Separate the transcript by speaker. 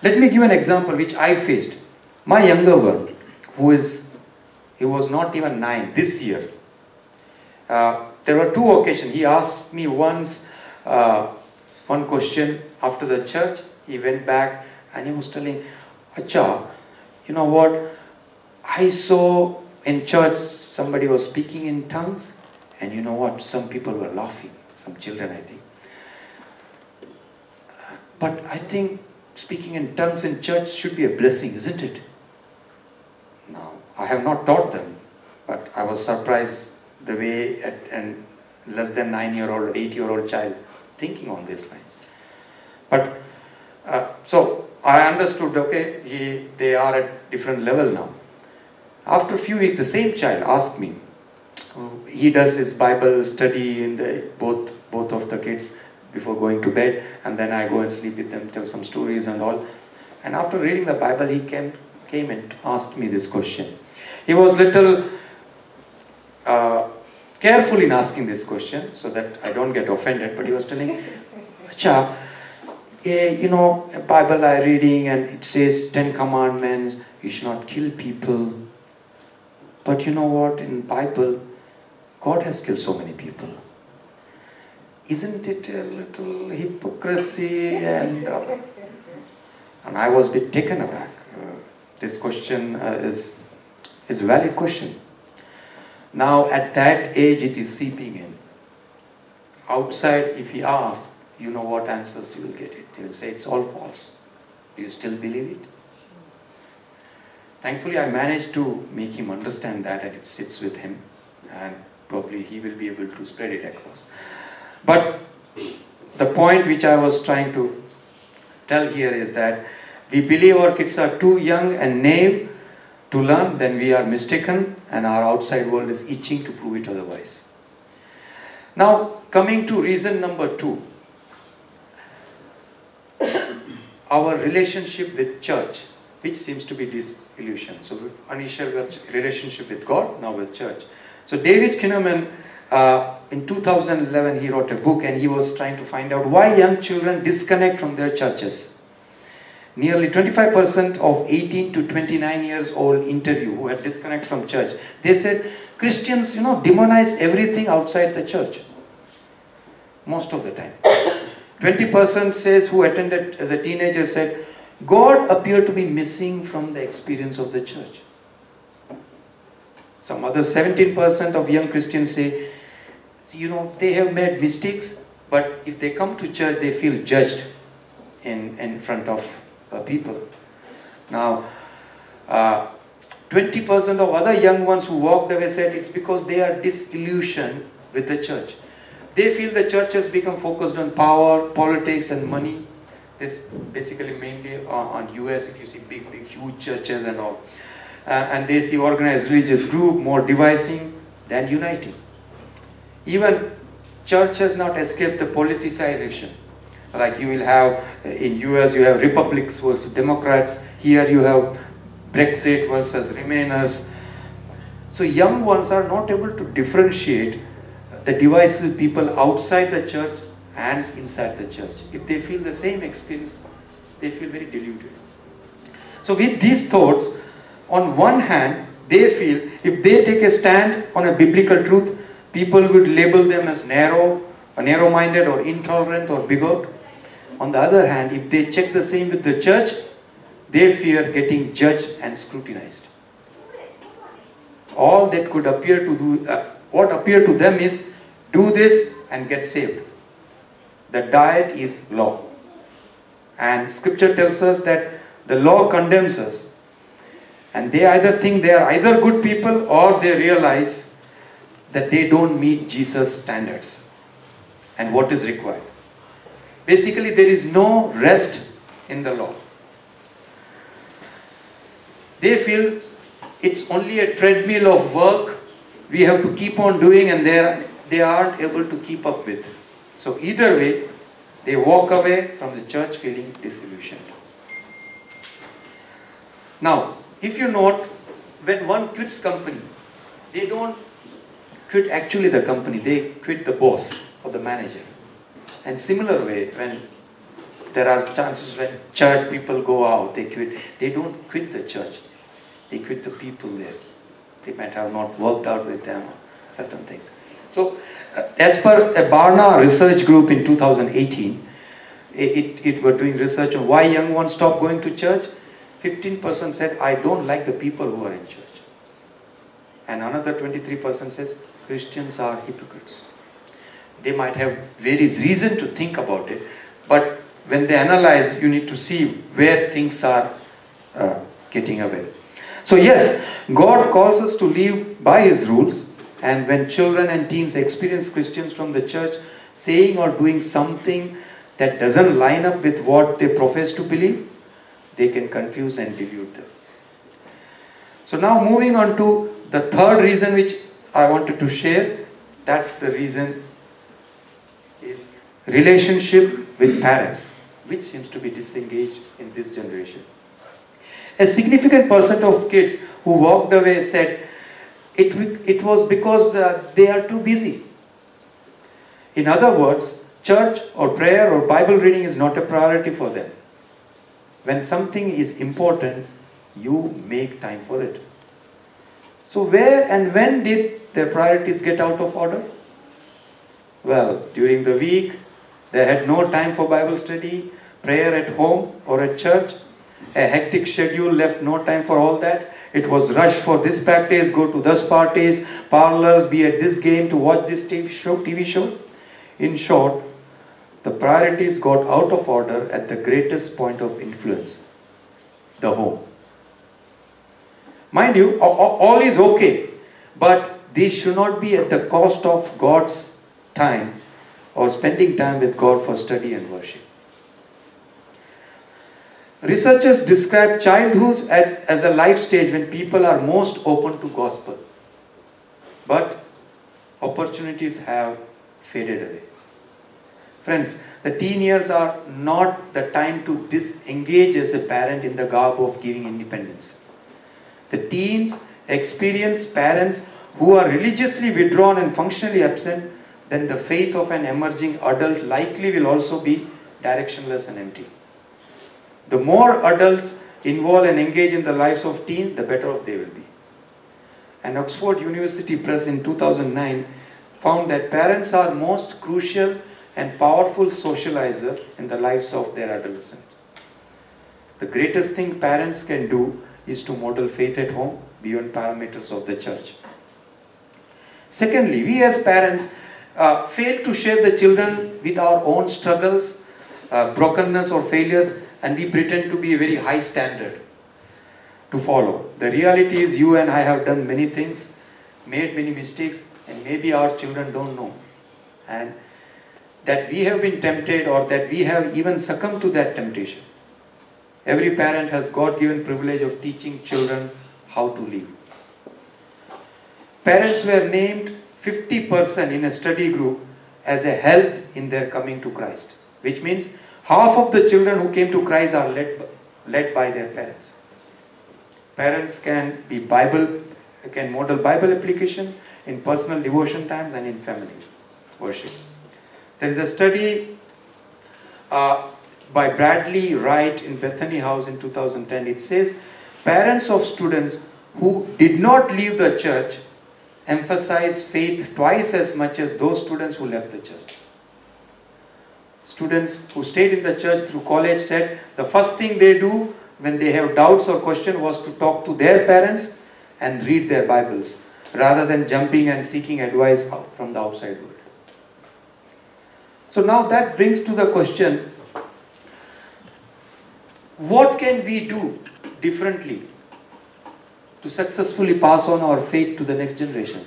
Speaker 1: Let me give an example which I faced. My younger one, he was not even 9 this year. There were 2 occasions. He asked me once one question after the church. He went back and he was telling, Acha, you know what? I saw in church somebody was speaking in tongues, and you know what? Some people were laughing. Some children, I think. But I think speaking in tongues in church should be a blessing, isn't it? Now, I have not taught them, but I was surprised the way an less than 9-year-old, 8-year-old child thinking on this line. But so I understood, okay, they are at different level now. After a few weeks, the same child asked me. He does his Bible study in both of the kids before going to bed, and then I go and sleep with them, tell some stories and all. And after reading the Bible, he came and asked me this question. He was little careful in asking this question so that I don't get offended, but he was telling, Acha, you know, Bible I reading and it says 10 commandments, you should not kill people. But you know what, in Bible, God has killed so many people. Isn't it a little hypocrisy? And I was a bit taken aback. This question is a valid question. Now at that age it is seeping in. Outside, if he asks, you know what answers you will get it. He will say it's all false. Do you still believe it? Thankfully, I managed to make him understand that, and it sits with him, and probably he will be able to spread it across. But the point which I was trying to tell here is that we believe our kids are too young and naive to learn, then we are mistaken, and our outside world is itching to prove it otherwise. Now, coming to reason number 2, our relationship with church, which seems to be disillusioned. So initial relationship with God, now with church. So David Kinnaman, in 2011, he wrote a book, and he was trying to find out why young children disconnect from their churches. Nearly 25% of 18 to 29 years old interview who had disconnect from church, they said Christians, demonize everything outside the church. Most of the time. 20% says who attended as a teenager said, God appeared to be missing from the experience of the church. Some other 17% of young Christians say, they have made mistakes, but if they come to church, they feel judged in front of people. Now, 20% of other young ones who walked away said it's because they are disillusioned with the church. They feel the church has become focused on power, politics and money. This basically mainly on US, if you see big, huge churches and all. And they see organized religious group more dividing than uniting. Even church has not escaped the politicization. Like you will have, in US you have Republicans versus Democrats. Here you have Brexit versus Remainers. So young ones are not able to differentiate the divisive people outside the church and inside the church. If they feel the same experience, they feel very deluded. So with these thoughts, on one hand, they feel if they take a stand on a biblical truth, people would label them as narrow-minded or intolerant or bigot. On the other hand, if they check the same with the church, they fear getting judged and scrutinized. All that could appear to do, what appear to them is, do this and get saved. The diet is law. And scripture tells us that the law condemns us. And they either think they are either good people or they realize that they don't meet Jesus' standards and what is required. Basically, there is no rest in the law. They feel it's only a treadmill of work we have to keep on doing, and they aren't able to keep up with. So either way, they walk away from the church feeling disillusioned. Now, if you note, when one quits company, they don't quit actually the company, they quit the boss or the manager. And similar way, when there are chances when church people go out, they quit. They don't quit the church. They quit the people there. They might have not worked out with them or certain things. So, as per a Barna research group in 2018, it were doing research on why young ones stop going to church. 15% said, I don't like the people who are in church. And another 23% says, Christians are hypocrites. They might have various reasons to think about it, but when they analyze, you need to see where things are getting away. So yes, God calls us to live by His rules, and when children and teens experience Christians from the church saying or doing something that doesn't line up with what they profess to believe, they can confuse and delude them. So now moving on to the third reason which I wanted to share, that's the reason is relationship with parents, which seems to be disengaged in this generation. A significant percent of kids who walked away said it was because they are too busy. In other words, church or prayer or Bible reading is not a priority for them. When something is important, you make time for it. So where and when did their priorities get out of order? Well, during the week, they had no time for Bible study, prayer at home or at church. A hectic schedule left no time for all that. It was rush for this practice, go to those parties, parlors, be at this game to watch this TV show. In short, the priorities got out of order at the greatest point of influence, the home. Mind you, all is okay, but these should not be at the cost of God's time or spending time with God for study and worship. Researchers describe childhood as a life stage when people are most open to gospel. But opportunities have faded away. Friends, the teen years are not the time to disengage as a parent in the garb of giving independence. The teens experience parents who are religiously withdrawn and functionally absent, then the faith of an emerging adult likely will also be directionless and empty. The more adults involve and engage in the lives of teens, the better off they will be. An Oxford University Press in 2009 found that parents are most crucial and powerful socializer in the lives of their adolescents. The greatest thing parents can do is to model faith at home beyond parameters of the church. Secondly, we as parents fail to share the children with our own struggles, brokenness or failures, and we pretend to be a very high standard to follow. The reality is you and I have done many things, made many mistakes, and maybe our children don't know. And that we have been tempted or that we have even succumbed to that temptation. Every parent has God-given privilege of teaching children how to live. Parents were named 50% in a study group as a help in their coming to Christ, which means half of the children who came to Christ are led by their parents. Parents can model Bible application in personal devotion times and in family worship. There is a study by Bradley Wright in Bethany House in 2010. It says, parents of students who did not leave the church emphasize faith twice as much as those students who left the church. Students who stayed in the church through college said the first thing they do when they have doubts or questions was to talk to their parents and read their Bibles, rather than jumping and seeking advice from the outside world. So now that brings to the question, what can we do differently to successfully pass on our faith to the next generation?